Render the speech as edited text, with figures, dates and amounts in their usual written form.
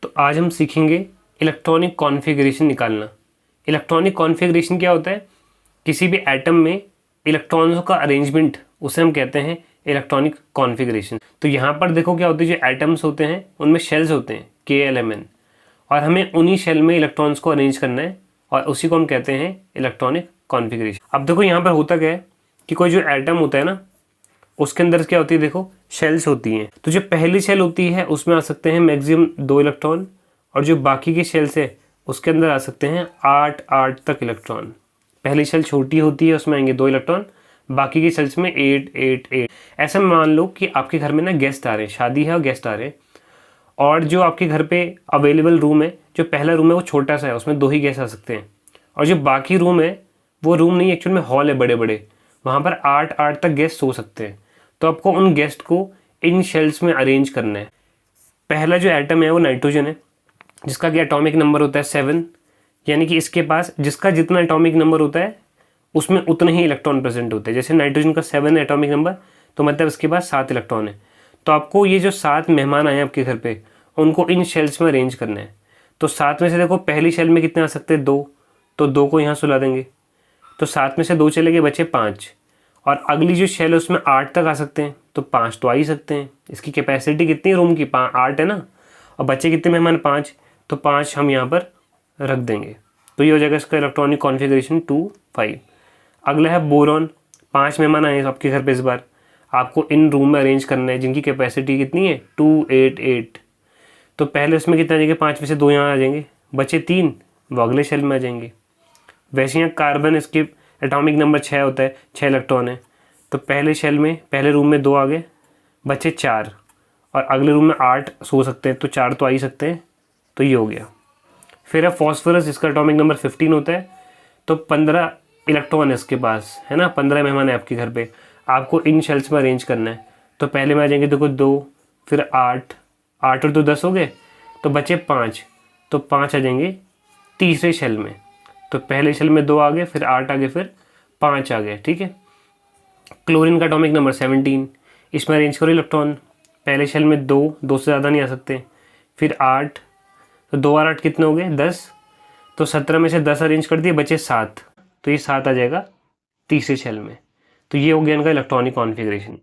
तो आज हम सीखेंगे इलेक्ट्रॉनिक कॉन्फ़िगरेशन निकालना। इलेक्ट्रॉनिक कॉन्फ़िगरेशन क्या होता है? किसी भी एटम में इलेक्ट्रॉनों का अरेंजमेंट, उसे हम कहते हैं इलेक्ट्रॉनिक कॉन्फ़िगरेशन। तो यहाँ पर देखो क्या होती है, जो एटम्स होते हैं उनमें शेल्स होते हैं KLMN, और हमें उन्हीं शेल में इलेक्ट्रॉन्स को अरेंज करना है और उसी को हम कहते हैं इलेक्ट्रॉनिक कॉन्फ़िगरेशन। अब देखो यहाँ पर होता क्या है कि कोई जो एटम होता है ना, उसके अंदर क्या होती है, देखो शेल्स होती हैं। तो जो पहली शेल होती है उसमें आ सकते हैं मैक्सिमम 2 इलेक्ट्रॉन, और जो बाकी की शेल्स है उसके अंदर आ सकते हैं 8 तक इलेक्ट्रॉन। पहली शेल छोटी होती है, उसमें आएंगे 2 इलेक्ट्रॉन, बाकी की शेल्स में 8 ऐसा मान लो कि आपके घर में ना गेस्ट आ रहे हैं, शादी है और गेस्ट आ रहे हैं, और जो आपके घर पे अवेलेबल रूम है, जो पहला रूम है वो छोटा सा है, उसमें 2 ही गेस्ट आ सकते हैं, और जो बाकी रूम है वो रूम नहीं, एक्चुअल में हॉल है बड़े बड़े, वहाँ पर 8 तक गेस्ट सो सकते हैं। तो आपको उन गेस्ट को इन शेल्स में अरेंज करना है। पहला जो एटम है वो नाइट्रोजन है, जिसका कि एटॉमिक नंबर होता है 7, यानी कि इसके पास जिसका जितना एटॉमिक नंबर होता है उसमें उतने ही इलेक्ट्रॉन प्रेजेंट होते हैं। जैसे नाइट्रोजन का 7 एटॉमिक नंबर, तो मतलब इसके पास 7 इलेक्ट्रॉन है। तो आपको ये जो 7 मेहमान आए हैं आपके घर पे, उनको इन शेल्स में अरेंज करना है। तो 7 में से देखो पहली शेल में कितने आ सकते हैं, 2, तो 2 को यहाँ सुला देंगे, तो 7 में से 2 चले गए, बचे 5, और अगली जो शेल है उसमें 8 तक आ सकते हैं, तो 5 तो आ ही सकते हैं। इसकी कैपेसिटी कितनी है रूम की, 8 है ना, और बच्चे कितने मेहमान, 5, तो 5 हम यहाँ पर रख देंगे। तो ये हो जाएगा इसका इलेक्ट्रॉनिक कॉन्फ़िगरेशन 2 5। अगला है बोरॉन। 5 मेहमान आए हैं आपके घर पे, इस बार आपको इन रूम में अरेंज करना है, जिनकी कैपेसिटी कितनी है 2 8 तो पहले उसमें कितना आ जाएंगे, 5 में से 2 यहाँ आ जाएंगे, बचे 3 वो अगले शेल में आ जाएंगे। वैसे यहाँ कार्बन, इसके एटॉमिक नंबर 6 होता है, 6 इलेक्ट्रॉन है, तो पहले शेल में पहले रूम में 2 आ गए, बचे 4, और अगले रूम में 8 सो सकते हैं, तो 4 तो आ ही सकते हैं, तो ये हो गया। फिर है फॉस्फोरस, जिसका एटॉमिक नंबर 15 होता है, तो 15 इलेक्ट्रॉन है इसके पास, है ना, 15 मेहमान है आपके घर पे, आपको इन शेल्स में अरेंज करना है। तो पहले में आ जाएंगे देखो 2, फिर 8 और 2 10 हो गए, तो बचे 5, तो 5 आ जाएंगे तीसरे शेल में। तो पहले शेल में 2 आ गए, फिर 8 आ गए, फिर 5 आ गए, ठीक है। क्लोरीन का एटॉमिक नंबर 17, इसमें अरेंज करो इलेक्ट्रॉन। पहले शेल में 2 से ज़्यादा नहीं आ सकते, फिर 8, तो 2 और 8 कितने हो गए, 10, तो 17 में से 10 अरेंज कर दिए, बचे 7, तो ये 7 आ जाएगा तीसरे शेल में। तो ये हो गया इनका इलेक्ट्रॉनिक कॉन्फ़िगरेशन।